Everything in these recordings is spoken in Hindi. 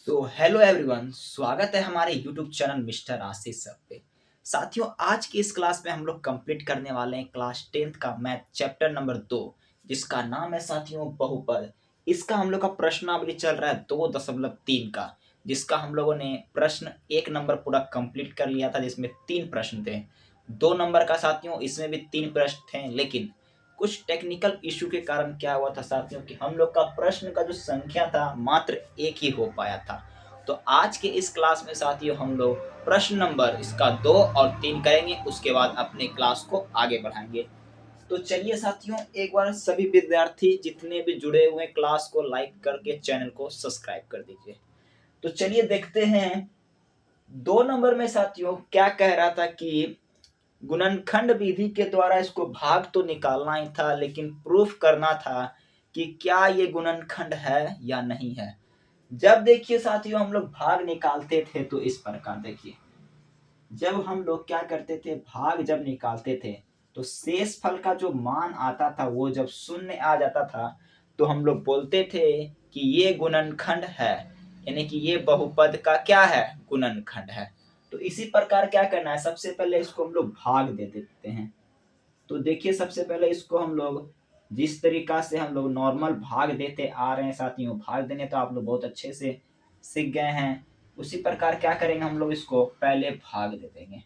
हेलो एवरीवन, स्वागत है हमारे यूट्यूब चैनल मिस्टर आशीष सर पे। साथियों, आज की इस क्लास में हम लोग कंप्लीट करने वाले हैं क्लास 10th का मैथ चैप्टर नंबर 2, जिसका नाम है साथियों बहुपद। इसका हम लोग का प्रश्नावली चल रहा है 2.3 का, जिसका हम लोगों ने प्रश्न 1 नंबर पूरा कंप्लीट कर लिया था, जिसमें 3 प्रश्न थे। 2 नंबर का साथियों इसमें भी 3 प्रश्न थे, लेकिन कुछ टेक्निकल इशू के कारण क्या हुआ था साथियों कि हम लोग का प्रश्न का जो संख्या था मात्र एक ही हो पाया था। तो आज के इस क्लास में साथियों हम लोग प्रश्न नंबर इसका 2 और 3 करेंगे, उसके बाद अपने क्लास को आगे बढ़ाएंगे। तो चलिए साथियों, एक बार सभी विद्यार्थी जितने भी जुड़े हुए क्लास को लाइक करके चैनल को सब्सक्राइब कर दीजिए। तो चलिए देखते हैं 2 नंबर में साथियों क्या कह रहा था कि गुणनखंड विधि के द्वारा इसको भाग तो निकालना ही था, लेकिन प्रूफ करना था कि क्या ये गुणनखंड है या नहीं है। जब देखिए साथियों हम लोग भाग निकालते थे तो इस प्रकार देखिए, जब हम लोग क्या करते थे, भाग जब निकालते थे तो शेष फल का जो मान आता था वो जब शून्य आ जाता था तो हम लोग बोलते थे कि ये गुणनखंड है, यानी कि ये बहुपद का क्या है, गुणनखंड है। तो इसी प्रकार क्या करना है, सबसे पहले इसको हम लोग भाग दे देते हैं। तो देखिए सबसे पहले इसको हम लोग जिस तरीका से हम लोग नॉर्मल भाग देते आ रहे हैं साथियों, भाग देने तो आप लोग बहुत अच्छे से सीख गए हैं, उसी प्रकार क्या करेंगे हम लोग इसको पहले भाग दे देंगे।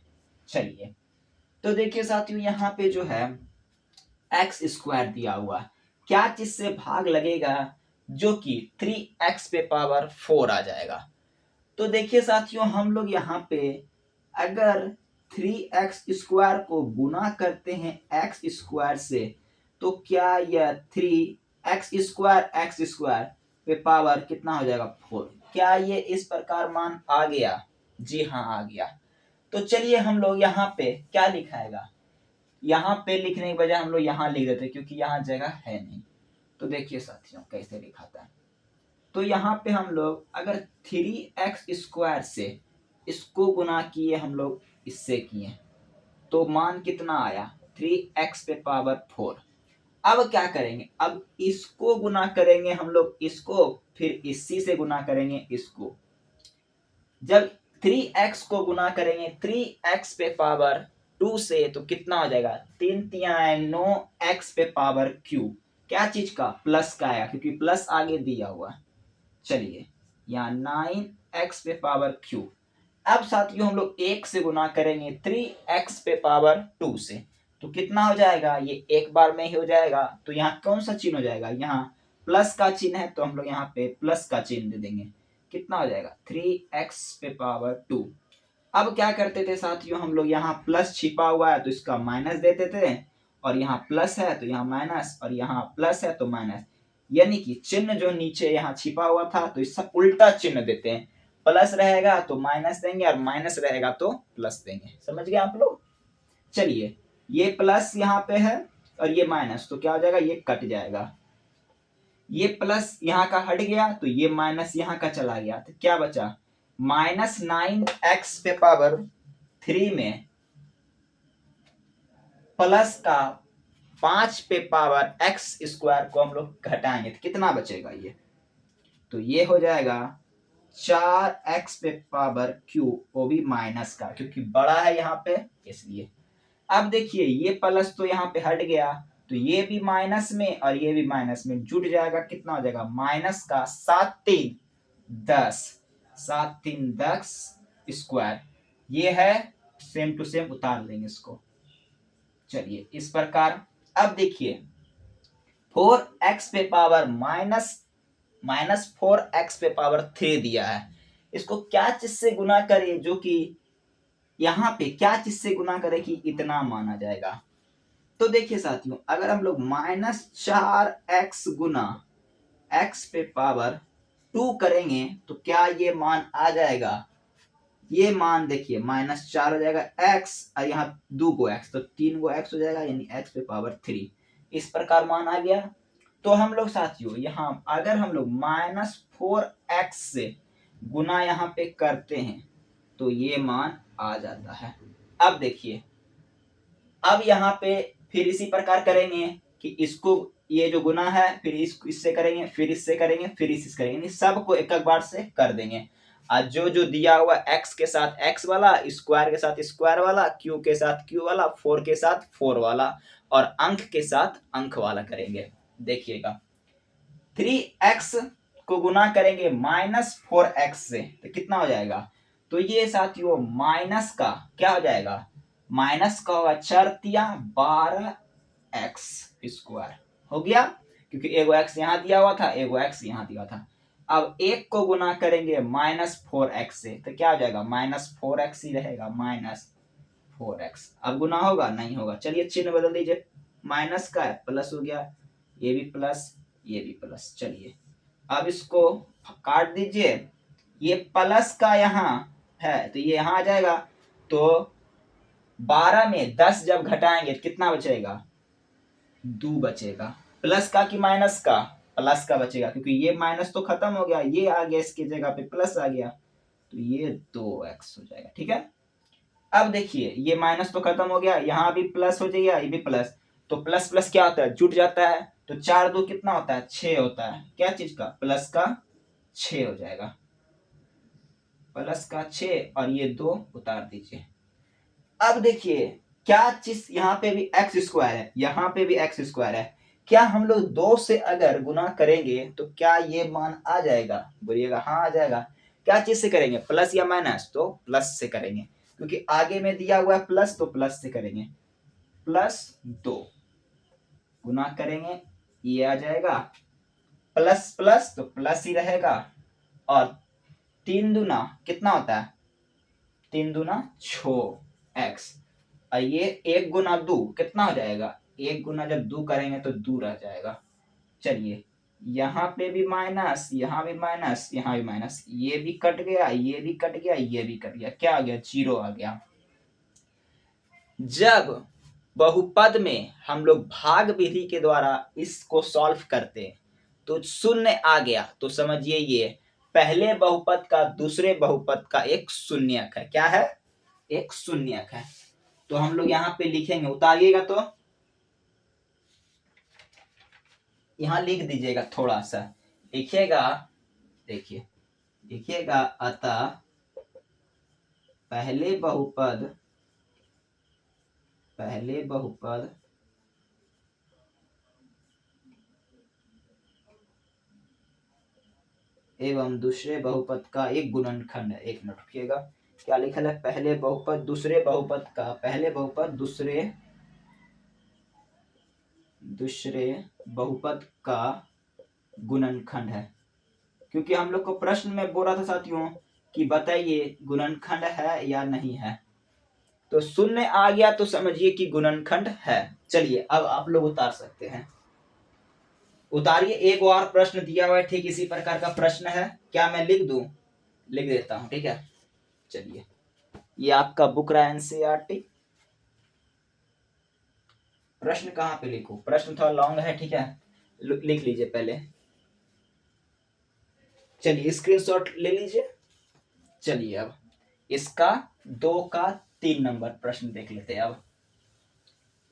चलिए, तो देखिए साथियों यहाँ पे जो है एक्स स्क्वायर दिया हुआ है, क्या चीज से भाग लगेगा जो कि 3x पे पावर 4 आ जाएगा। तो देखिए साथियों हम लोग यहाँ पे अगर 3x स्क्वायर को गुना करते हैं x स्क्वायर से, तो क्या यह 3x स्क्वायर पे पावर कितना हो जाएगा, 4। क्या ये इस प्रकार मान आ गया? जी हाँ, आ गया। तो चलिए हम लोग यहाँ पे क्या लिखाएगा, यहाँ पे लिखने के बजाय हम लोग यहाँ लिख देते क्योंकि यहाँ जगह है नहीं। तो देखिए साथियों कैसे लिखाता है, तो यहाँ पे हम लोग अगर 3x स्क्वायर से इसको गुना किए, हम लोग इससे किए तो मान कितना आया, 3x पे पावर 4। अब क्या करेंगे, अब इसको गुना करेंगे हम लोग इसको, फिर इसी से गुना करेंगे इसको। जब 3x को गुना करेंगे 3x पे पावर 2 से तो कितना हो जाएगा, 3 तिया 9x पे पावर क्यूब। क्या चीज का, प्लस का आया क्योंकि प्लस आगे दिया हुआ है। चलिए यहाँ 9x पे पावर क्यूब। अब साथियों हम लोग 1 से गुना करेंगे 3x पे पावर 2 से, तो कितना हो जाएगा, ये एक बार में ही हो जाएगा। तो यहाँ कौन सा चिन्ह हो जाएगा, यहाँ प्लस का चिन्ह है तो हम लोग यहाँ पे प्लस का चिन्ह दे देंगे। कितना हो जाएगा, 3x पे पावर 2। अब क्या करते थे साथियों, हम लोग यहाँ प्लस छिपा हुआ है तो इसका माइनस देते थे, और यहाँ प्लस है तो यहाँ माइनस, और यहाँ प्लस है तो माइनस, यानी कि चिन्ह जो नीचे यहाँ छिपा हुआ था तो इसका उल्टा चिन्ह देते हैं। प्लस रहेगा तो माइनस देंगे और माइनस रहेगा तो प्लस देंगे। समझ गए आप लोग। चलिए, ये प्लस यहाँ पे है और ये माइनस, तो क्या हो जाएगा, ये कट जाएगा। ये प्लस यहाँ का हट गया तो ये माइनस यहाँ का चला गया, तो क्या बचा, -9x पे पावर 3 में प्लस का 5 पे पावर x स्क्वायर को हम लोग घटाएंगे तो कितना बचेगा, ये तो ये हो जाएगा 4x पे पावर क्यूब, वो भी माइनस का क्योंकि बड़ा है यहाँ पे इसलिए। अब देखिए ये प्लस तो यहाँ पे हट गया तो ये भी माइनस में और ये भी माइनस में जुड़ जाएगा, कितना हो जाएगा, माइनस का 7×3=10, 7×3=10 स्क्वायर। ये है सेम टू सेम, उतार देंगे इसको। चलिए इस प्रकार। अब देखिए 4x पे पावर -4x पे पावर 3 दिया है, इसको क्या चीज से गुना करें जो कि यहाँ पे क्या चीज से गुना करें कि इतना माना जाएगा। तो देखिए साथियों अगर हम लोग -4x गुना x पे पावर 2 करेंगे तो क्या ये मान आ जाएगा, ये मान देखिए -4 हो जाएगा x और यहाँ 2 गो x तो 3 गो x हो जाएगा, यानी x पे पावर 3। इस प्रकार मान आ गया। तो हम लोग साथियों यहाँ अगर हम लोग -4x से गुना यहाँ पे करते हैं तो ये मान आ जाता है। अब देखिए, अब यहाँ पे फिर इसी प्रकार करेंगे कि इसको ये जो गुना है, फिर इससे करेंगे, फिर इससे करेंगे, फिर इससे करेंगे, सबको एक एक बार से कर देंगे। आज जो जो दिया हुआ x के साथ x वाला, स्क्वायर के साथ स्क्वायर वाला, q के साथ q वाला, 4 के साथ 4 वाला और अंक के साथ अंक वाला करेंगे। देखिएगा 3x को गुना करेंगे -4x से तो कितना हो जाएगा, तो ये साथियों माइनस का क्या हो जाएगा, माइनस का होगा 4×12x स्क्वायर हो गया, क्योंकि एगो x यहाँ दिया हुआ था, एगो x यहाँ दिया था। अब एक को गुना करेंगे -4x से तो क्या हो जाएगा, -4x ही रहेगा, -4x। अब गुना होगा, नहीं होगा, चलिए चिन्ह बदल दीजिए, माइनस का है प्लस हो गया, ये भी प्लस ये भी प्लस। चलिए अब इसको काट दीजिए, ये प्लस का यहाँ है तो ये यहाँ आ जाएगा, तो 12 में 10 जब घटाएंगे कितना बचेगा, 2 बचेगा। प्लस का कि माइनस का, प्लस का बचेगा, क्योंकि ये माइनस तो खत्म हो गया, ये आ गया इसकी जगह पे प्लस आ गया, तो ये 2x हो जाएगा। ठीक है, अब देखिए ये माइनस तो खत्म हो गया, यहाँ भी प्लस हो जाएगा, ये भी प्लस, तो प्लस प्लस क्या होता है, जुट जाता है, तो 4×2 कितना होता है, 6 होता है। क्या चीज का, प्लस का 6 हो जाएगा, प्लस का 6 और ये 2 उतार दीजिए। अब देखिए क्या चीज, यहाँ पे भी एक्स स्क्वायर है, यहाँ पे भी एक्स स्क्वायर है, क्या हम लोग 2 से अगर गुना करेंगे तो क्या ये मान आ जाएगा, बोलिएगा हाँ आ जाएगा। क्या चीज से करेंगे, प्लस या माइनस, तो प्लस से करेंगे, क्योंकि आगे में दिया हुआ है प्लस, तो प्लस से करेंगे। +2 गुना करेंगे, ये आ जाएगा, प्लस प्लस तो प्लस ही रहेगा, और 3 दूना कितना होता है, 3 दूना 6x, और ये 1 गुना 2 कितना हो जाएगा, 1 गुना जब 2 करेंगे तो 2 रह जाएगा। चलिए यहाँ पे भी माइनस, यहाँ भी माइनस, यहाँ भी माइनस, ये भी कट गया, ये भी कट गया, ये भी कट गया, क्या आ गया, 0 आ गया। जब बहुपद में हम लोग भाग विधि के द्वारा इसको सॉल्व करते हैं तो शून्य आ गया, तो समझिए ये पहले बहुपद का दूसरे बहुपद का एक शून्यक है। क्या है, एक शून्यक है। तो हम लोग यहाँ पे लिखेंगे, उतारिएगा तो यहाँ लिख दीजिएगा, थोड़ा सा लिखिएगा, देखिए लिखिएगा, अतः पहले बहुपद एवं दूसरे बहुपद का एक गुणनखंड है। एक मिनट रुकिएगा, क्या लिखा है, पहले बहुपद दूसरे बहुपद का, पहले बहुपद दूसरे बहुपद का गुणनखंड है, क्योंकि हम लोग को प्रश्न में बोला था साथियों कि बताइए गुणनखंड है या नहीं है, तो शून्य आ गया तो समझिए कि गुणनखंड है। चलिए अब आप लोग उतार सकते हैं, उतारिए। एक और प्रश्न दिया हुआ है, ठीक इसी प्रकार का प्रश्न है, क्या मैं लिख दूं, लिख देता हूं, ठीक है। चलिए ये आपका बुक रहा एनसीईआरटी, प्रश्न कहाँ पे लिखूं, प्रश्न थोड़ा लॉन्ग है, ठीक है, लिख लीजिए पहले। चलिए स्क्रीनशॉट ले लीजिए। चलिए अब इसका 2 का 3 नंबर प्रश्न देख लेते हैं। अब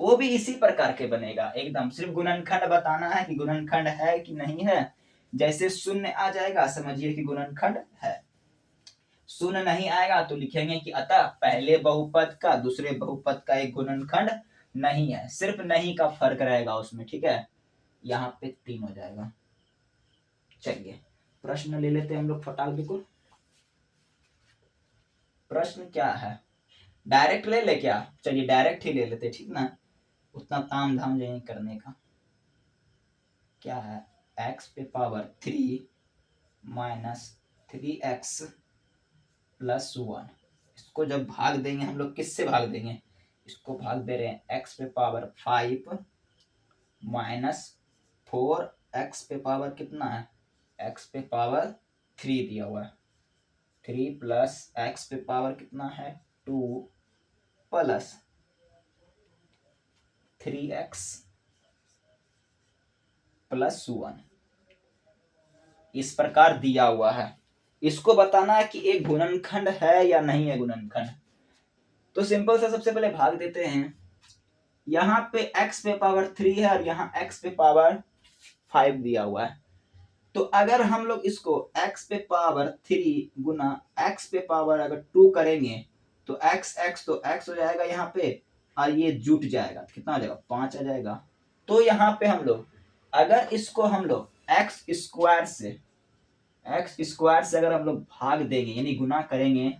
वो भी इसी प्रकार के बनेगा एकदम, सिर्फ गुणनखंड बताना है कि गुणनखंड है कि नहीं है। जैसे शून्य आ जाएगा समझिए कि गुणनखंड है, शून्य नहीं आएगा तो लिखेंगे कि अतः पहले बहुपद का दूसरे बहुपद का एक गुणनखंड नहीं है, सिर्फ नहीं का फर्क रहेगा उसमें, ठीक है। यहाँ पे 3 हो जाएगा। चलिए प्रश्न ले लेते हैं हम लोग फटाक बिल्कुल। प्रश्न क्या है, डायरेक्ट ले ले क्या, चलिए डायरेक्ट ही ले लेते, ठीक ना, उतना ताम झाम नहीं करने का। क्या है, x पे पावर 3 माइनस 3x प्लस 1, इसको जब भाग देंगे हम लोग, किससे भाग देंगे, इसको भाग दे रहे हैं x पे पावर 5 माइनस 4x पे पावर कितना है, x पे पावर 3 दिया हुआ है, 3 प्लस x पे पावर कितना है 2 प्लस 3x प्लस 1, इस प्रकार दिया हुआ है। इसको बताना है कि एक गुणनखंड है या नहीं है गुणनखंड। तो सिंपल सा सबसे पहले भाग देते हैं, यहाँ पे x पे पावर 3 है और यहाँ x पे पावर 5 दिया हुआ है। तो अगर हम लोग इसको x पे पावर 3 गुना x पे पावर अगर 2 करेंगे तो x तो x हो जाएगा यहाँ पे, और ये जुट जाएगा, कितना आ जाएगा 5 आ जाएगा। तो यहाँ पे हम लोग अगर इसको हम लोग x स्क्वायर से अगर हम लोग भाग देंगे यानी गुना करेंगे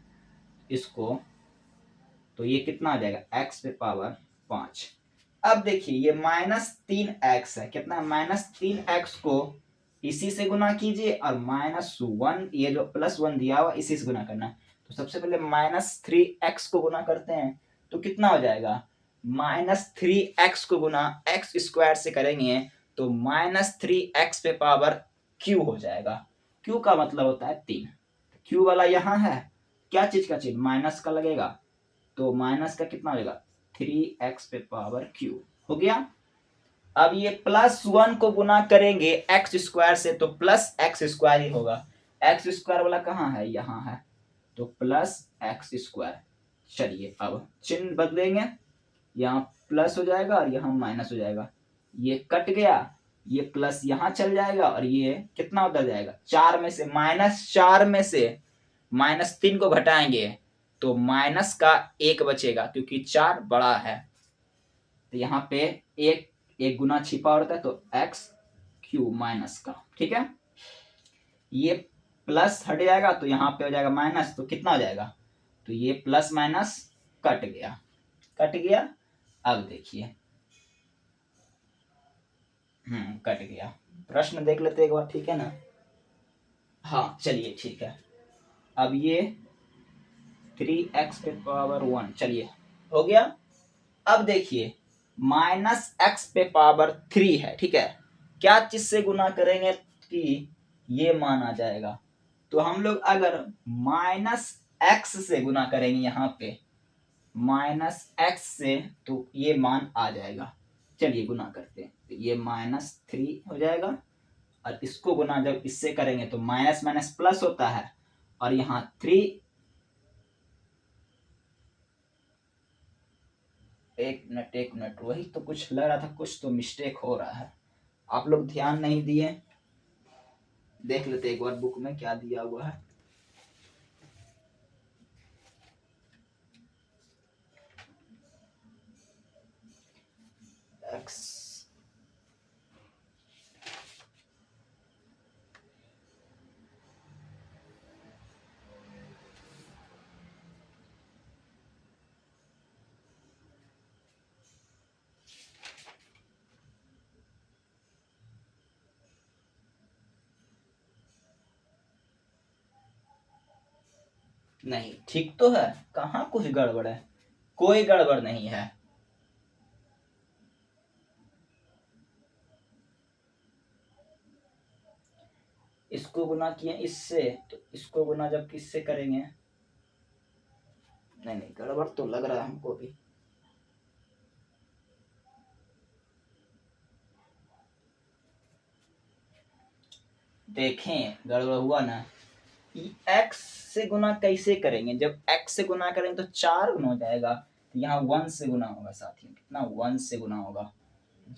इसको, तो ये कितना आ जाएगा x पे पावर 5। अब देखिए ये -3x है, कितना -3x को इसी से गुना कीजिए और -1 ये जो +1 दिया हुआ इसी से गुना करना है। तो सबसे पहले -3x को गुना करते हैं तो कितना हो जाएगा, -3x को गुना x स्क्वायर से करेंगे तो -3x पे पावर q हो जाएगा। q का मतलब होता है 3। q वाला यहाँ है, क्या चीज का चिन्ह, माइनस का लगेगा, तो माइनस का कितना हो जाएगा 3x पे पावर q हो गया। अब ये +1 को गुना करेंगे एक्स स्क्वायर से तो प्लस एक्स स्क्वायर ही होगा। एक्स स्क्वायर वाला कहाँ है, यहाँ है, तो प्लस एक्स स्क्वायर। चलिए अब चिन्ह बदलेंगे, यहाँ प्लस हो जाएगा और यहाँ माइनस हो जाएगा, ये कट गया, ये प्लस यहाँ चल जाएगा और ये कितना उधर जाएगा, 4 में से -4 में से -3 को घटाएंगे तो माइनस का 1 बचेगा क्योंकि 4 बड़ा है। तो यहाँ पे एक गुना छिपा रहता है तो एक्स क्यू माइनस का, ठीक है। ये प्लस हट जाएगा तो यहाँ पे हो जाएगा माइनस, तो कितना हो जाएगा, तो ये प्लस माइनस कट गया। अब देखिए कट गया। प्रश्न देख लेते एक बार, ठीक है ना। हाँ चलिए ठीक है। अब ये 3x पे पावर 1, चलिए हो गया। अब देखिए -x पे पावर 3 है, ठीक है। क्या चीज से गुना करेंगे कि ये मान आ जाएगा, तो हम लोग अगर -x से गुना करेंगे यहाँ पे -x से तो ये मान आ जाएगा। चलिए गुना करते हैं, तो ये -3 हो जाएगा और इसको गुना जब इससे करेंगे तो माइनस माइनस प्लस होता है और यहाँ 3, एक मिनट वही तो कुछ लग रहा था, कुछ तो मिस्टेक हो रहा है, आप लोग ध्यान नहीं दिए। देख लेते एक बार बुक में क्या दिया हुआ है। एक्स नहीं, ठीक तो है, कहाँ कुछ गड़बड़ है, कोई गड़बड़ नहीं है। इसको गुना किए इससे तो इसको गुना जब किससे करेंगे, नहीं गड़बड़ तो लग रहा है हमको भी। देखें गड़बड़ हुआ ना। x से गुना कैसे करेंगे, जब x से गुना करेंगे तो 4 गुना हो जाएगा, तो यहाँ 1 से गुना होगा साथियों, कितना 1 से गुना होगा।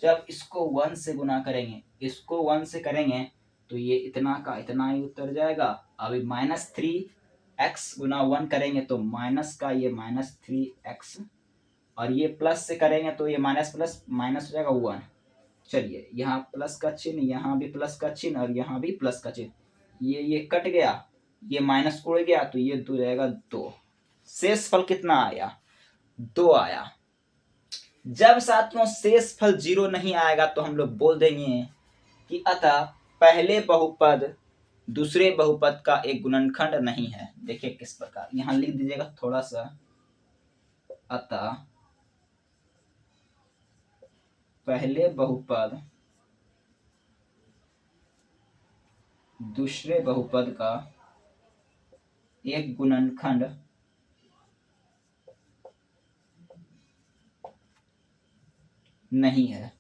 जब इसको 1 से गुना करेंगे, इसको 1 से करेंगे तो ये इतना का इतना ही उतर जाएगा। अभी -3x गुना 1 करेंगे तो माइनस का ये -3x, और ये प्लस से करेंगे तो ये माइनस प्लस माइनस हो जाएगा 1। चलिए यहाँ प्लस का चिन्ह, यहाँ भी प्लस का चिन्ह और यहाँ भी प्लस का चिन्ह, ये कट गया, ये माइनस उड़ गया तो ये 2 जाएगा 2। शेष फल कितना आया, 2 आया। जब साथियों शेष फल 0 नहीं आएगा तो हम लोग बोल देंगे कि अतः पहले बहुपद दूसरे बहुपद का एक गुणनखंड नहीं है। देखिए किस प्रकार, यहाँ लिख दीजिएगा थोड़ा सा, अतः पहले बहुपद दूसरे बहुपद का एक गुणनखंड नहीं है।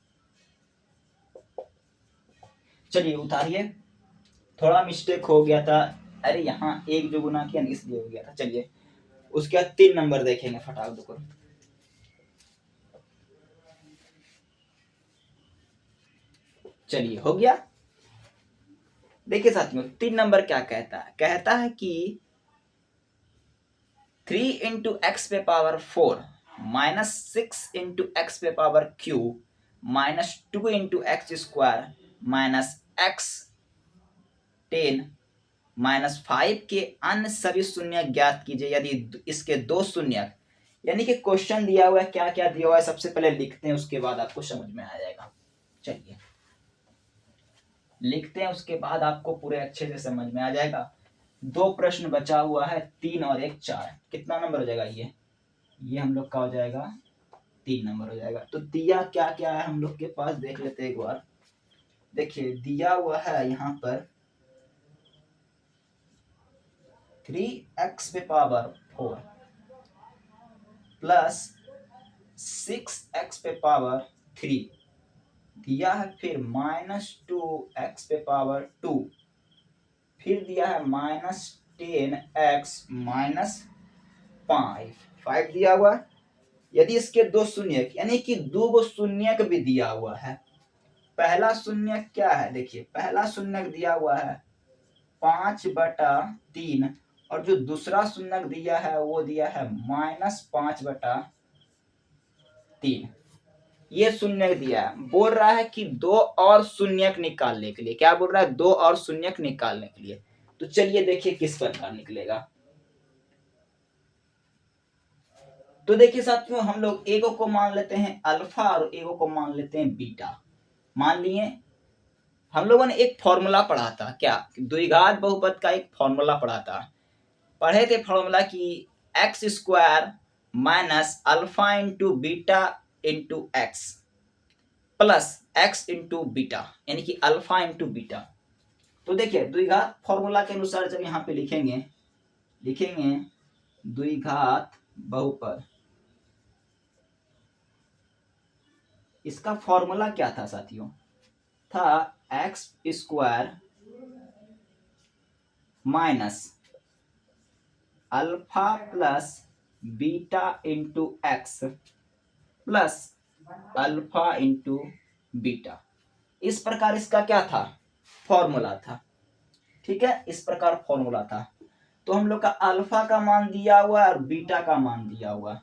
चलिए उतारिए, थोड़ा मिस्टेक हो गया था, अरे यहाँ एक जो गुना किया इसलिए हो गया था। चलिए उसके बाद 3 नंबर देखेंगे फटाक दो। चलिए हो गया। देखिए साथियों 3 नंबर क्या कहता है कि 3 इंटू एक्स पे पावर 4 माइनस 6 इंटू एक्स पे power cube minus 2 into x square minus x 10 minus 5 के अन्य सभी शून्य ज्ञात कीजिए यदि इसके दो शून्य, यानी कि क्वेश्चन दिया हुआ है, क्या क्या दिया हुआ है सबसे पहले लिखते हैं, उसके बाद आपको समझ में आ जाएगा। चलिए लिखते हैं, उसके बाद आपको पूरे अच्छे से समझ में आ जाएगा। 2 प्रश्न बचा हुआ है, 3 और 1 4। कितना नंबर हो जाएगा ये हम लोग का हो जाएगा 3 नंबर हो जाएगा। तो दिया क्या क्या है हम लोग के पास देख लेते हैं एक बार। देखिए दिया हुआ है यहाँ पर 3x पे पावर 4 प्लस 6x पे पावर 3 दिया है, फिर माइनस 2x पे पावर 2, फिर दिया है माइनस 10x माइनस 5 दिया हुआ है। यदि इसके दो शून्य, यानी कि 2 शून्यक भी दिया हुआ है। पहला शून्य क्या है, देखिए पहला शून्य दिया हुआ है 5/3 और जो दूसरा शून्य दिया है वो दिया है -5/3। ये शून्य दिया है, बोल रहा है कि 2 और शून्यक निकालने के लिए, क्या बोल रहा है, 2 और शून्यक निकालने के लिए। तो चलिए देखिए किस प्रकार निकलेगा। तो देखिए साथियों हम लोग एगो को मान लेते हैं अल्फा और एगो को मान लेते हैं बीटा। मान लिए हम लोगों ने एक फॉर्मूला पढ़ा था, क्या द्विघात बहुपद का एक फॉर्मूला पढ़ा था। पढ़े थे फॉर्मूला की x square minus alpha into beta into x plus x into beta, यानी कि अल्फा इंटू बीटा। तो देखिए द्विघात फॉर्मूला के अनुसार जब यहाँ पे लिखेंगे द्विघात बहुपद, इसका फॉर्मूला क्या था साथियों, था x square minus alpha plus beta into x plus alpha into beta. इस प्रकार इसका क्या था, फॉर्मूला था। ठीक है, इस प्रकार फॉर्मूला था। तो हम लोग का अल्फा का मान दिया हुआ है और बीटा का मान दिया हुआ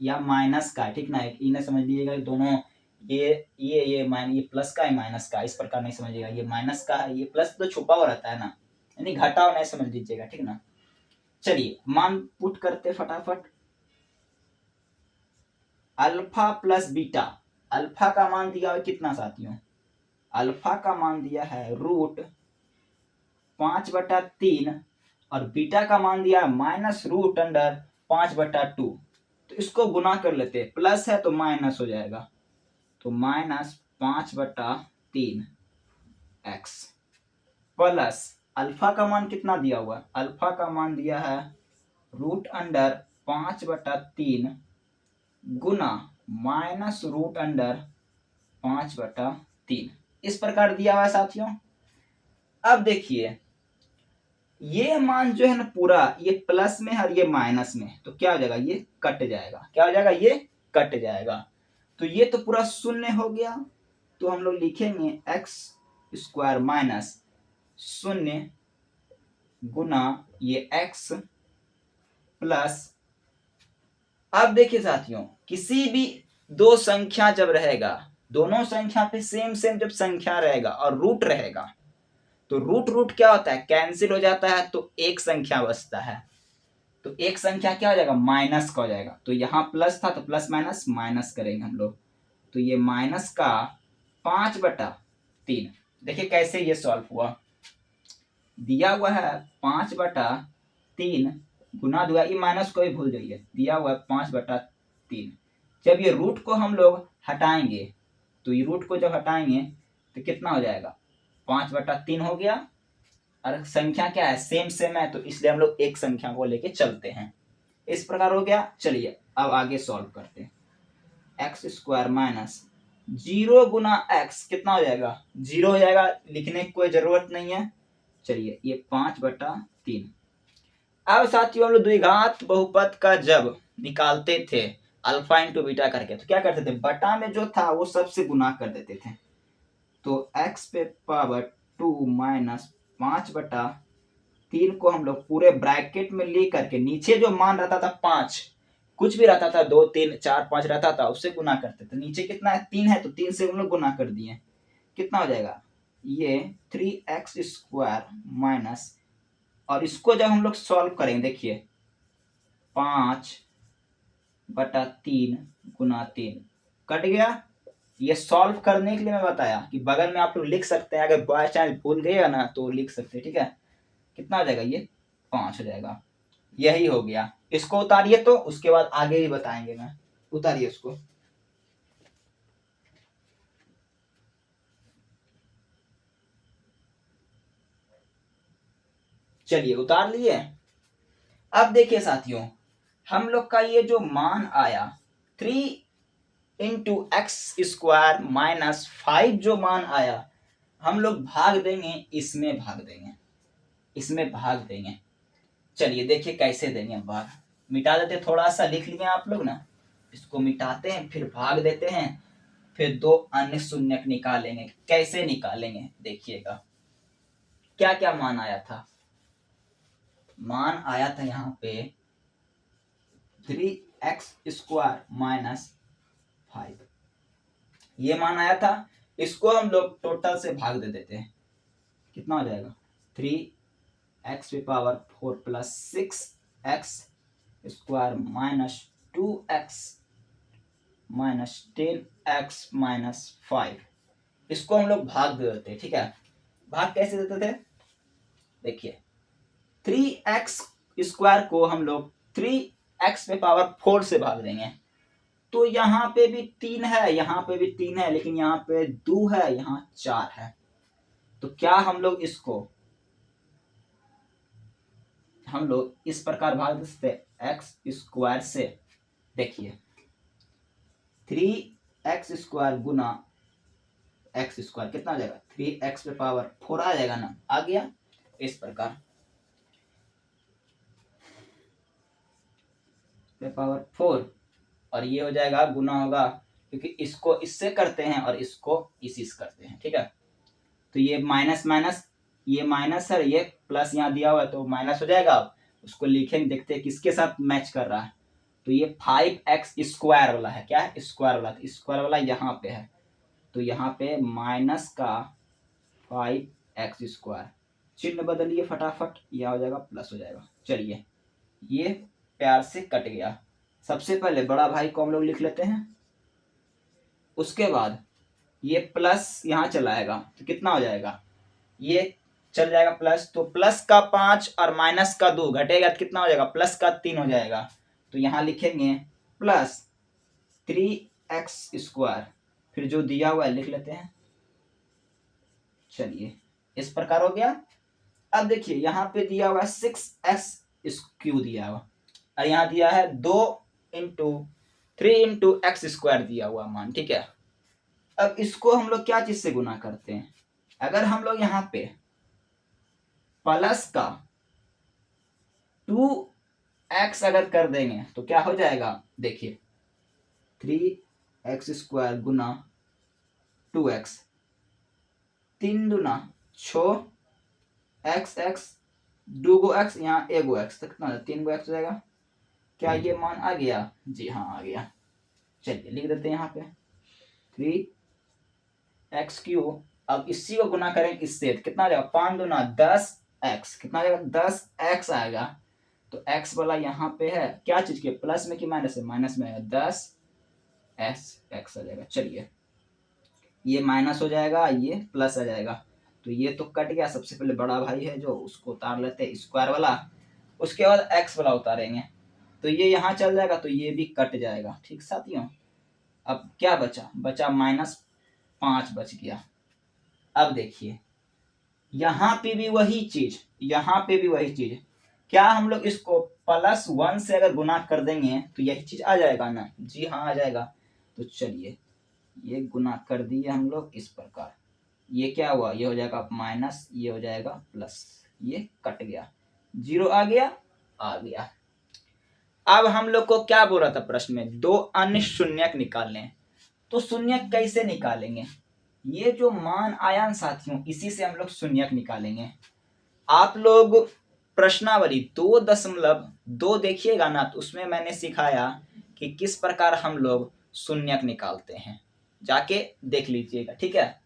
या माइनस का, ठीक ना, इन्हें समझ लीजिएगा दोनों, ये प्लस का है माइनस का, इस प्रकार नहीं समझिएगा, ये माइनस का है, ये प्लस तो छुपा हुआ रहता है ना, यानी घटा हुआ नहीं समझ लीजिएगा, ठीक ना। चलिए मान पुट करते फटाफट। अल्फा प्लस बीटा, अल्फा का मान दिया हुआ कितना साथियों, अल्फा का मान दिया है √5/3 और बीटा का मान दिया है -√5/2। तो इसको गुना कर लेते हैं, प्लस है तो माइनस हो जाएगा, तो -5/3 एक्स प्लस अल्फा का मान कितना दिया हुआ है, अल्फा का मान दिया है √5/3 गुना -√5/3, इस प्रकार दिया हुआ है साथियों। अब देखिए ये मान जो है ना पूरा, ये प्लस में है और ये माइनस में, तो क्या हो जाएगा, ये कट जाएगा, क्या हो जाएगा, ये कट जाएगा। तो ये तो पूरा शून्य हो गया। तो हम लोग लिखेंगे एक्स स्क्वायर माइनस 0 गुना ये एक्स प्लस, अब देखिए साथियों किसी भी दो संख्या जब रहेगा, दोनों संख्या पे सेम जब संख्या रहेगा और रूट रहेगा, तो रूट क्या होता है, कैंसिल हो जाता है, तो एक संख्या बचता है। तो एक संख्या क्या हो जाएगा, माइनस का हो जाएगा। तो यहाँ प्लस था तो प्लस माइनस माइनस करेंगे हम लोग, तो ये माइनस का 5/3। देखिए कैसे ये सॉल्व हुआ, दिया हुआ है 5/3 गुना दिया, ये माइनस को भी भूल जाइए, दिया हुआ है 5/3। जब ये रूट को हम लोग हटाएंगे, तो ये रूट को जब हटाएंगे तो कितना हो जाएगा, 5/3 हो गया। और संख्या क्या है, सेम है, तो इसलिए हम लोग एक संख्या को लेके चलते हैं। इस प्रकार हो गया। चलिए अब आगे सॉल्व करते हैं। एक्स स्क्वायर माइनस 0 गुना एक्स कितना हो जाएगा, 0 हो जाएगा, लिखने की कोई जरूरत नहीं है। चलिए ये 5/3। अब साथियों हम लोग द्विघात बहुपद का जब निकालते थे अल्फा इंटू बीटा करके, तो क्या करते थे, बटा में जो था वो सबसे गुना कर देते थे। तो x पे पावर 2 माइनस 5/3 को हम लोग पूरे ब्रैकेट में ले करके नीचे जो मान रहता था 5, कुछ भी रहता था 2 3 4 5 रहता था उससे गुना करते थे। नीचे कितना है 3 है तो 3 से हम लोग गुना कर दिए। कितना हो जाएगा ये 3x² माइनस, और इसको जब हम लोग सॉल्व करेंगे देखिए 5/3 गुना 3 कट गया। ये सॉल्व करने के लिए मैं बताया कि बगल में आप लोग लिख सकते हैं, अगर बाय चांस भूल गए ना तो लिख सकते हैं, ठीक है। कितना हो जाएगा ये 5 हो जाएगा। यही हो गया। इसको उतारिए तो उसके बाद आगे ही बताएंगे। मैं उतारिए उसको। चलिए उतार लिए। अब देखिए साथियों, हम लोग का ये जो मान आया 3 × x² माइनस 5 जो मान आया, हम लोग भाग देंगे, इसमें भाग देंगे, इसमें भाग देंगे। चलिए देखिए कैसे देंगे भाग। मिटा देते, थोड़ा सा लिख लिए आप लोग ना, इसको मिटाते हैं फिर भाग देते हैं, फिर 2 अन्य शून्य निकालेंगे। कैसे निकालेंगे देखिएगा। क्या क्या मान आया था, मान आया था यहाँ पे 3x² माइनस 5, ये मान आया था। इसको हम लोग टोटल से भाग दे देते हैं। कितना हो जाएगा 3x⁴ plus 6x² minus 2x minus 10x minus 5। इसको हम लोग भाग दे देते हैं, ठीक है। भाग कैसे देते थे देखिए, 3x² को हम लोग 3x⁴ से भाग देंगे। तो यहाँ पे भी 3 है, यहाँ पे भी 3 है, लेकिन यहाँ पे 2 है, यहाँ 4 है। तो क्या हम लोग इसको इस प्रकार भाग दे सकते हैं x² से। देखिए 3x² गुना x² कितना आ जाएगा 3x⁴ आ जाएगा ना, आ गया। इस प्रकार पावर 4, और ये हो जाएगा गुना होगा, क्योंकि इसको इससे करते हैं और इसको इसी से करते हैं, ठीक है। तो ये माइनस माइनस, ये माइनस है, ये प्लस यहाँ दिया हुआ है तो माइनस हो जाएगा। अब उसको लिखेंगे, देखते हैं किसके साथ मैच कर रहा है। तो ये 5x² वाला है, क्या है स्क्वायर वाला, तो स्क्वायर वाला यहाँ पे है, तो यहाँ पे माइनस का 5x², चिन्ह बदलिए फटाफट, यह हो जाएगा प्लस हो जाएगा। चलिए ये प्यार से कट गया। सबसे पहले बड़ा भाई को हम लोग लिख लेते हैं, उसके बाद ये प्लस यहाँ चलाएगा तो कितना हो जाएगा, ये चल जाएगा प्लस, तो प्लस का 5 और माइनस का 2 घटेगा तो कितना हो जाएगा प्लस का 3 हो जाएगा। तो यहाँ लिखेंगे प्लस 3x², फिर जो दिया हुआ है लिख लेते हैं। चलिए इस प्रकार हो गया। अब देखिए यहाँ पे दिया हुआ है 6x³ दिया हुआ, और यहाँ दिया है 3 × x² दिया हुआ मान, ठीक है। अब इसको हम लोग क्या चीज से गुना करते हैं, अगर हम लोग यहाँ पे प्लस का 2x अगर कर देंगे तो क्या हो जाएगा देखिए 3x² गुना 2x, 3 दूना 6 x 2 गो x, यहाँ 1 गो x, तो कितना 3 गो x हो जाएगा। क्या ये मान आ गया, जी हाँ आ गया। चलिए लिख देते हैं यहाँ पे 3x³। अब इसी को गुना करें इससे, कितना आ जाएगा 5 दूना 10x, कितना आ जाएगा 10x आएगा। तो x वाला यहाँ पे है, क्या चीज के प्लस में कि माइनस में, माइनस में है, 10x आ जाएगा। चलिए ये माइनस हो जाएगा, ये प्लस आ जाएगा, तो ये तो कट गया। सबसे पहले बड़ा भाई है जो, उसको उतार लेते हैं स्क्वायर वाला, उसके बाद x वाला उतारेंगे, तो ये यहाँ चल जाएगा, तो ये भी कट जाएगा। ठीक साथियों, अब क्या बचा, -5 बच गया। अब देखिए यहाँ पे भी वही चीज, यहाँ पे भी वही चीज, क्या हम लोग इसको +1 से अगर गुना कर देंगे तो यही चीज आ जाएगा ना, जी हाँ आ जाएगा। तो चलिए ये गुना कर दिए हम लोग इस प्रकार, ये क्या हुआ, ये हो जाएगा माइनस, ये हो जाएगा प्लस, ये कट गया, 0 आ गया, आ गया। अब हम लोग को क्या बोला था प्रश्न में, दो अन्य शून्यक निकालने हैं। तो शून्यक कैसे निकालेंगे, ये जो मान आया न साथियों, इसी से हम लोग शून्यक निकालेंगे। आप लोग प्रश्नावली 2.2 देखिएगा ना, तो उसमें मैंने सिखाया कि किस प्रकार हम लोग शून्यक निकालते हैं, जाके देख लीजिएगा, ठीक है।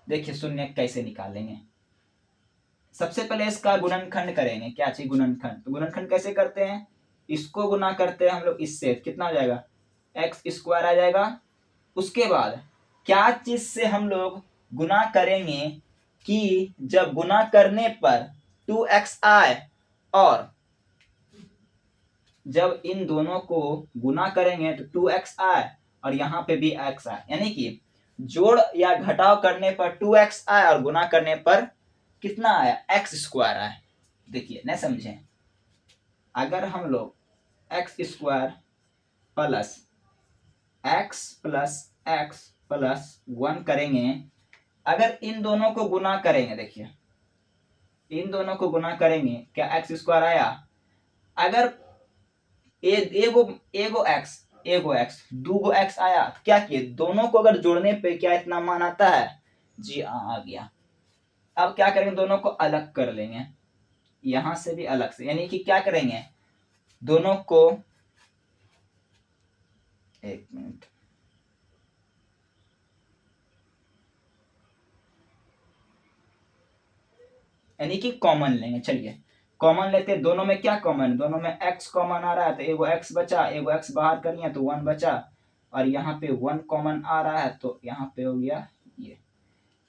देखिए शून्यक कैसे निकालेंगे। सबसे पहले इसका गुणनखंड करेंगे। क्या चाहिए, गुणनखंड। तो गुणनखंड कैसे करते हैं, इसको गुना करते हैं हम लोग इससे, कितना हो जाएगा, एक्स स्क्वायर आ जाएगा। उसके बाद क्या चीज से हम लोग गुना करेंगे कि जब गुना करने पर 2x आए, और जब इन दोनों को गुना करेंगे तो 2x आए और यहाँ पे भी x आए, यानी कि जोड़ या घटाव करने पर 2x आए और गुना करने पर कितना आया, x स्क्वायर आए। देखिए न समझे, अगर हम लोग x square plus x plus 1 करेंगे, अगर इन दोनों को गुना करेंगे, देखिए इन दोनों को गुना करेंगे, क्या एक्स स्क्वायर आया। अगर एगो एक्स दूगो एक्स आया, तो क्या किए, दोनों को अगर जोड़ने पे क्या इतना मान आता है, जी आ गया। अब क्या करेंगे, दोनों को अलग कर लेंगे, यहां से भी अलग से, यानी कि क्या करेंगे, दोनों को, एक मिनट, यानी कि कॉमन लेंगे। चलिए कॉमन लेते हैं, दोनों में क्या कॉमन, दोनों में x कॉमन आ रहा है, तो एगो x बचा, एगो x बाहर कर लिया तो 1 बचा, और यहाँ पे 1 कॉमन आ रहा है तो यहाँ पे हो गया ये।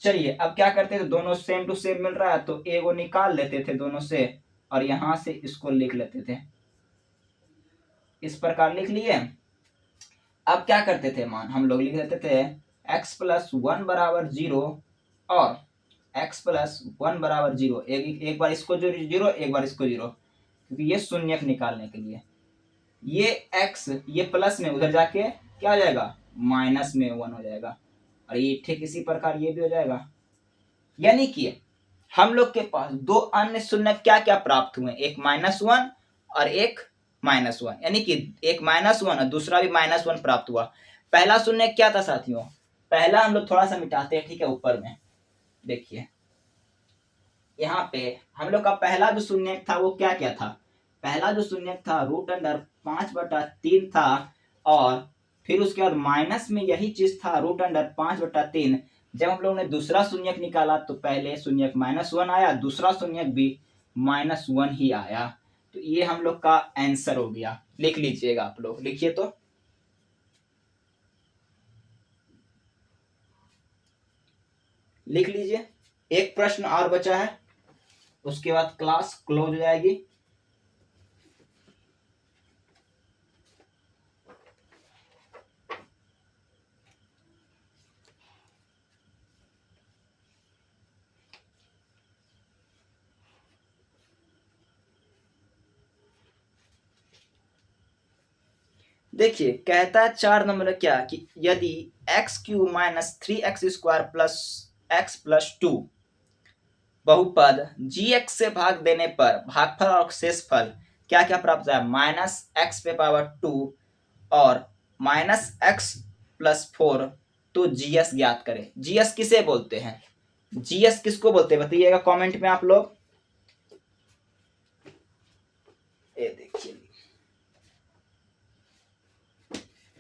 चलिए अब क्या करते हैं, तो दोनों सेम टू सेम मिल रहा है तो एगो निकाल लेते थे दोनों से, और यहाँ से इसको लिख लेते थे, इस प्रकार लिख लिए। अब क्या करते थे, मान हम लोग लिख लेते थे x प्लस 1 बराबर 0 और x प्लस 1 बराबर 0, एक बार इसको जो 0, एक बार इसको 0, क्योंकि ये शून्यक निकालने के लिए। ये x ये प्लस में उधर जाके क्या हो जाएगा, माइनस में 1 हो जाएगा, और ये ठीक इसी प्रकार ये भी हो जाएगा। यानी कि हम लोग के पास दो अन्य शून्यक क्या क्या प्राप्त हुए, एक -1 और एक -1, यानी कि एक -1 और दूसरा भी -1 प्राप्त हुआ। पहला शून्यक क्या था साथियों, पहला हम लोग थोड़ा सा मिटाते हैं, ठीक है, ऊपर में देखिए, यहाँ पे हम लोग का पहला जो शून्यक था वो क्या क्या था, पहला जो शून्यक था √5/3 था, और फिर उसके बाद माइनस में यही चीज था √5/3। जब हम लोग ने दूसरा शून्यक निकाला तो पहले शून्यक -1 आया, दूसरा शून्यक भी -1 ही आया। तो ये हम लोग का आंसर हो गया। लिख लीजिएगा, आप लोग लिखिए, तो लिख लीजिए। एक प्रश्न और बचा है, उसके बाद क्लास क्लोज हो जाएगी। देखिए कहता है 4 नंबर क्या, कि यदि x³ - 3x² + x + 2 बहुपद gx से भाग देने पर भागफल और शेषफल क्या क्या प्राप्त होता है, -x⁻2 और -x + 4, तो जीएस ज्ञात करें। जीएस किसे बोलते हैं, जीएस किसको बोलते हैं बताइएगा कमेंट में आप लोग। ये देखिए,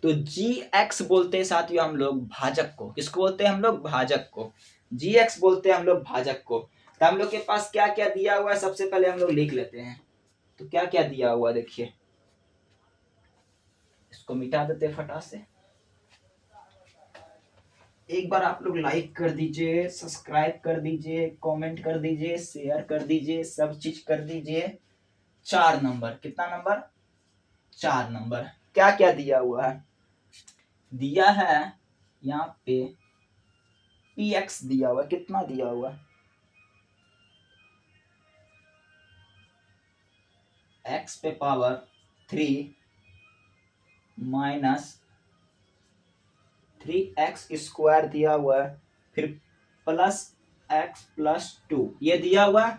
तो जी एक्स बोलते हैं साथियों हम लोग भाजक को, किसको बोलते हैं हम लोग, भाजक को। जी एक्स बोलते हैं हम लोग भाजक को। तो हम लोग के पास क्या क्या दिया हुआ है, सबसे पहले हम लोग लिख लेते हैं। तो क्या क्या दिया हुआ देखिए, इसको मिटा देते फटाक से। एक बार आप लोग लाइक कर दीजिए, सब्सक्राइब कर दीजिए, कमेंट कर दीजिए, शेयर कर दीजिए, सब चीज कर दीजिए। 4 नंबर, कितना नंबर, 4 नंबर। क्या क्या दिया हुआ है, दिया है यहाँ पे px दिया हुआ, कितना दिया हुआ, x पे पावर 3 माइनस 3x² दिया हुआ है, फिर प्लस x + 2 ये दिया हुआ है।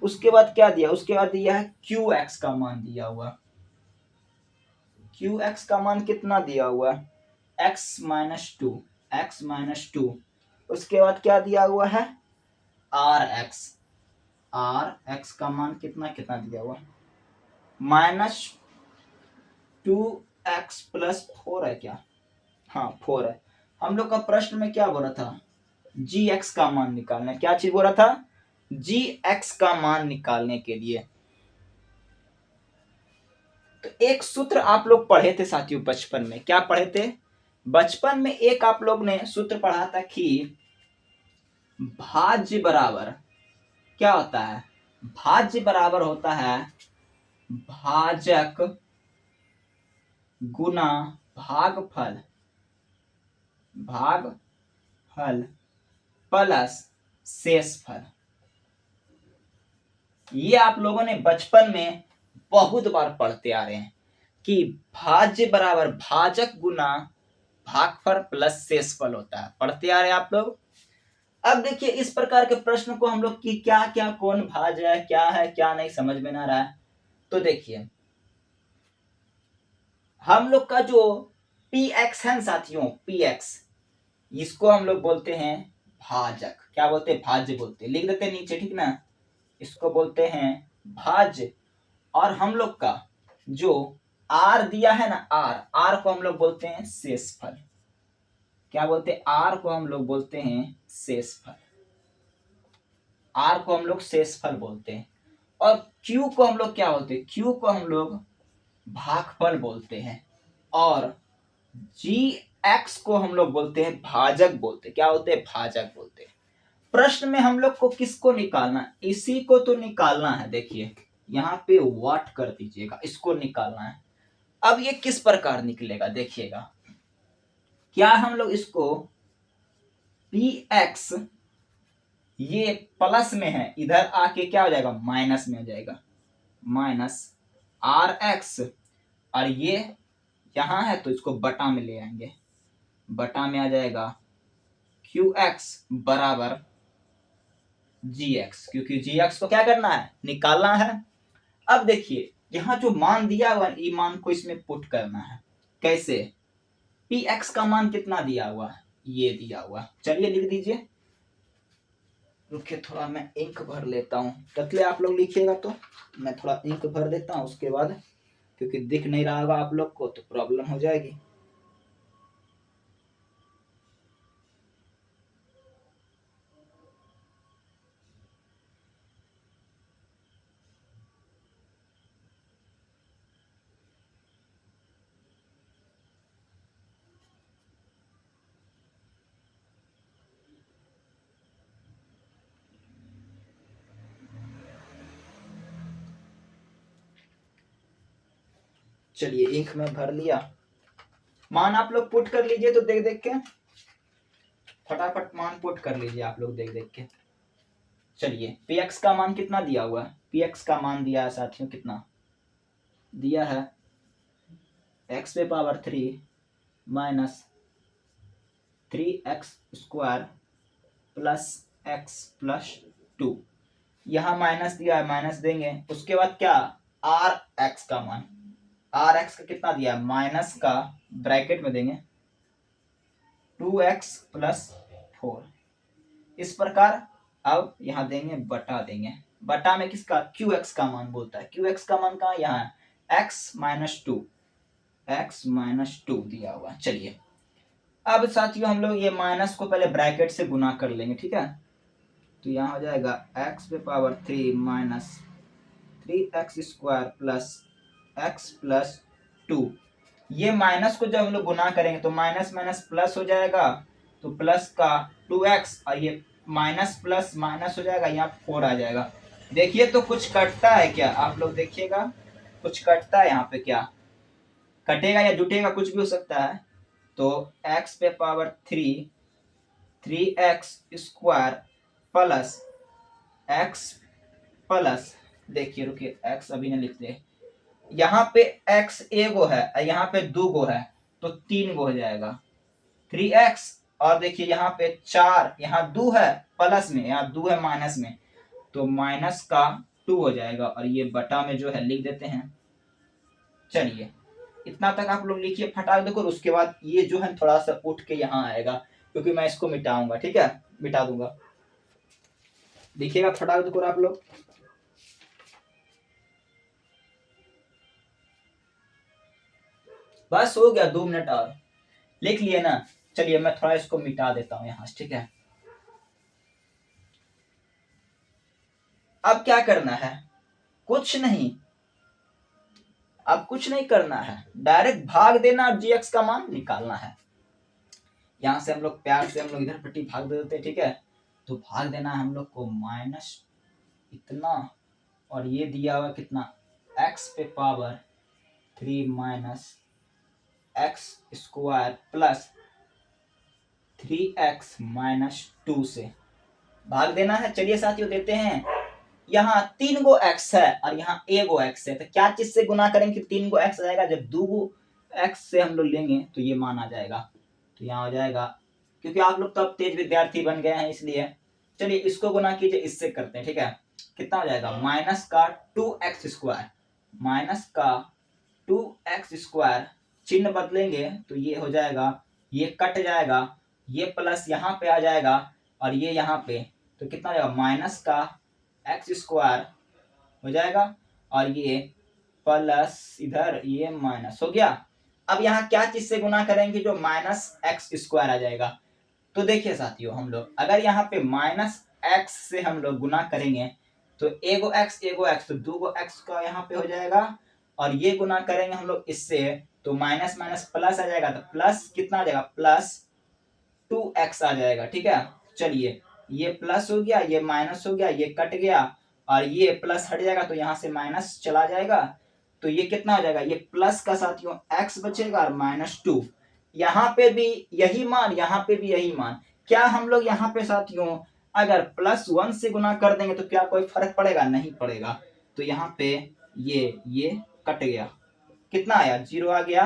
उसके बाद क्या दिया, उसके बाद दिया है qx का मान दिया हुआ, क्यू एक्स का मान कितना दिया हुआ है, x-2, उसके बाद क्या दिया हुआ है, आर एक्स का मान कितना कितना दिया हुआ है, -2x+4 है क्या, हाँ 4 है। हम लोग का प्रश्न में क्या बोला था, जी एक्स का मान निकालना, क्या चीज बोला था, जी एक्स का मान निकालने के लिए। तो एक सूत्र आप लोग पढ़े थे साथियों बचपन में, क्या पढ़े थे बचपन में, एक आप लोग ने सूत्र पढ़ा था कि भाज्य बराबर क्या होता है, भाज्य बराबर होता है भाजक गुना भागफल प्लस शेषफल। ये आप लोगों ने बचपन में बहुत बार पढ़ते आ रहे हैं कि भाज्य बराबर भाजक गुना भागफल प्लस शेषफल होता है, पढ़ते आ रहे हैं आप लोग। अब देखिए इस प्रकार के प्रश्न को हम लोग की क्या क्या कौन भाज्य है क्या नहीं समझ में ना रहा है, तो देखिए हम लोग का जो पी एक्स है साथियों, पी एक्स, इसको हम लोग बोलते हैं भाजक, क्या बोलते हैं, भाज्य बोलते हैं, लिख देते हैं नीचे, ठीक ना, इसको बोलते हैं भाज्य। और हम लोग का जो आर दिया है ना, आर को हम लोग बोलते हैं शेषफल, क्या बोलते हैं, आर को हम लोग बोलते हैं शेषफल, आर को हम लोग शेषफल बोलते हैं। और क्यू को हम लोग क्या बोलते हैं, क्यू को हम लोग भागफल बोलते हैं। और जी एक्स को हम लोग बोलते हैं भाजक बोलते हैं, क्या बोलते हैं, भाजक बोलते हैं। प्रश्न में हम लोग को किसको निकालना, इसी को तो निकालना है, देखिए यहाँ पे व्हाट कर दीजिएगा, इसको निकालना है। अब ये किस प्रकार निकलेगा देखिएगा, क्या हम लोग इसको पी एक्स ये प्लस में है, इधर आके क्या हो जाएगा, माइनस में हो जाएगा, माइनस आर एक्स, और ये यहां है तो इसको बटा में ले आएंगे, बटा में आ जाएगा क्यू एक्स बराबर जी एक्स, क्योंकि जी एक्स को क्या करना है, निकालना है। अब देखिए यहाँ जो मान दिया हुआ है, मान को इसमें पुट करना है, कैसे, पी एक्स का मान कितना दिया हुआ है, ये दिया हुआ, चलिए लिख दीजिए, रुकिए थोड़ा मैं इंक भर लेता हूँ, तकले आप लोग लिखिएगा तो मैं थोड़ा इंक भर देता हूँ उसके बाद, क्योंकि दिख नहीं रहा होगा आप लोग को तो प्रॉब्लम हो जाएगी। चलिए इंक में भर लिया, मान आप लोग पुट कर लीजिए, तो देख देख के फटाफट मान पुट कर लीजिए आप लोग देख देख के। चलिए पी एक्स का मान कितना दिया हुआ है, पी एक्स का मान दिया है साथियों, कितना दिया है, एक्स पे power 3 minus 3x² plus x plus 2, यहाँ माइनस दिया है, माइनस देंगे, उसके बाद क्या, आर एक्स का मान, आर एक्स का कितना दिया है, माइनस का ब्रैकेट में देंगे 2x+4, इस प्रकार। अब यहाँ देंगे बटा, देंगे बटा में किसका, क्यू एक्स का मान बोलता है, क्यू एक्स का मान कहाँ, यहाँ है x-2 दिया हुआ। चलिए अब साथियों हम लोग ये माइनस को पहले ब्रैकेट से गुना कर लेंगे, ठीक है, तो यहाँ हो जाएगा x पे power 3 minus 3x² plus x plus 2, ये माइनस को जब हम लोग गुना करेंगे तो माइनस माइनस प्लस हो जाएगा, तो प्लस का 2x, और ये माइनस प्लस माइनस हो जाएगा, यहाँ 4 आ जाएगा। देखिए तो कुछ कटता है क्या, आप लोग देखिएगा कुछ कटता है यहाँ पे, क्या कटेगा या जुटेगा, कुछ भी हो सकता है। तो x पे power 3x² plus x plus, देखिए रुकिए x अभी नहीं लिखते, यहाँ पे x एगो है, यहाँ पे 2 गो है, तो 3 गो हो जाएगा 3x, और देखिए यहाँ पे 4, यहाँ 2 है प्लस में, यहाँ 2 है माइनस में, तो माइनस का 2 हो जाएगा, और ये बटा में जो है लिख देते हैं। चलिए इतना तक आप लोग लिखिए फटाक देकर। उसके बाद ये जो है थोड़ा सा उठ के यहाँ आएगा, क्योंकि मैं इसको मिटाऊंगा, ठीक है, मिटा दूंगा। देखिएगा फटाक देकर आप लोग। बस हो गया, 2 मिनट और लिख लिए ना। चलिए मैं थोड़ा इसको मिटा देता हूँ यहाँ से, ठीक है। अब क्या करना है, कुछ नहीं, अब कुछ नहीं करना है, डायरेक्ट भाग देना और जी एक्स का मान निकालना है। यहां से हम लोग प्यार से हम लोग इधर पट्टी भाग दे देते हैं, ठीक है। तो भाग देना है हम लोग को माइनस इतना, और ये दिया हुआ कितना, x पे power 3 minus x square plus 3x minus 2 से भाग देना है। चलिए साथियों देते हैं। यहाँ 3 गो x है और यहाँ 1 गो x है, तो क्या चीज से गुना करेंगे कि 3 गो x आएगा। जब 2 गो x से हम लोग लेंगे तो ये मान आ जाएगा। तो यहाँ हो जाएगा, क्योंकि आप लोग तो अब तेज विद्यार्थी बन गए हैं इसलिए। चलिए इसको गुना कीजिए, इससे करते हैं, ठीक है। कितना हो जाएगा, माइनस का 2x स्क्वायर, माइनस का 2x स्क्वायर, चिन्ह बदलेंगे तो ये हो जाएगा, ये कट जाएगा, ये प्लस यहाँ पे आ जाएगा और ये यहाँ पे, तो कितना हो जाएगा, माइनस का एक्स स्क्वायर हो जाएगा और ये प्लस इधर ये माइनस हो गया। अब यहाँ क्या चीज से गुना करेंगे, जो माइनस एक्स स्क्वायर आ जाएगा। तो देखिए साथियों, हम लोग अगर यहाँ पे माइनस एक्स से हम लोग गुना करेंगे तो एगो एक्स तो 2 गो एक्स का यहाँ पे हो जाएगा, और ये गुना करेंगे हम लोग इससे तो माइनस माइनस प्लस आ जाएगा, तो प्लस कितना आ जाएगा, प्लस 2x आ जाएगा, ठीक है। चलिए ये प्लस हो गया, ये माइनस हो गया, ये कट गया और ये प्लस हट जाएगा, तो यहाँ से माइनस चला जाएगा। तो ये कितना हो जाएगा, ये प्लस का साथियों x बचेगा और माइनस 2। यहाँ पे भी यही मान, यहाँ पे भी यही मान। क्या हम लोग यहाँ पे साथियों अगर +1 से गुना कर देंगे तो क्या कोई फर्क पड़ेगा, नहीं पड़ेगा। तो यहाँ पे ये कट गया, कितना आया, 0 आ गया।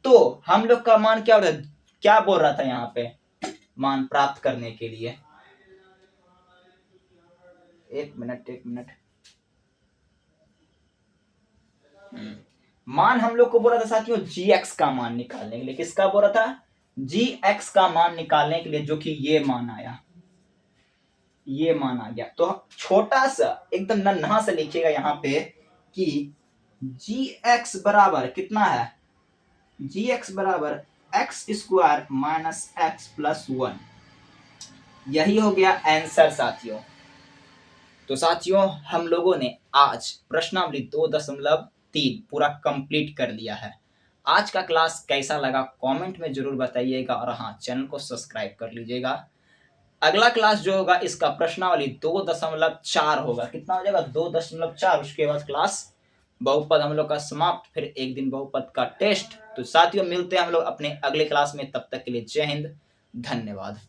तो हम लोग का मान क्या हो रहा है, क्या बोल रहा था यहाँ पे मान प्राप्त करने के लिए। एक मिनट। मान हम लोग को बोला था साथियों gx का मान निकालने के लिए। किसका बोला था, gx का मान निकालने के लिए, जो कि ये मान आया, ये मान आ गया। तो छोटा सा एकदम नन्हा से लिखिएगा यहाँ पे कि gx बराबर कितना है, gx बराबर x square minus x plus 1। यही हो गया आंसर साथियों। तो साथियों हम लोगों ने आज प्रश्नावली 2.3 पूरा कंप्लीट कर लिया है। आज का क्लास कैसा लगा कमेंट में जरूर बताइएगा, और हाँ चैनल को सब्सक्राइब कर लीजिएगा। अगला क्लास जो होगा इसका प्रश्नावली 2.4 होगा। कितना हो जाएगा, 2.4। उसके बाद क्लास बहुपद हम लोग का समाप्त, फिर एक दिन बहुपद का टेस्ट। तो साथियों मिलते हैं हम लोग अपने अगले क्लास में, तब तक के लिए जय हिंद, धन्यवाद।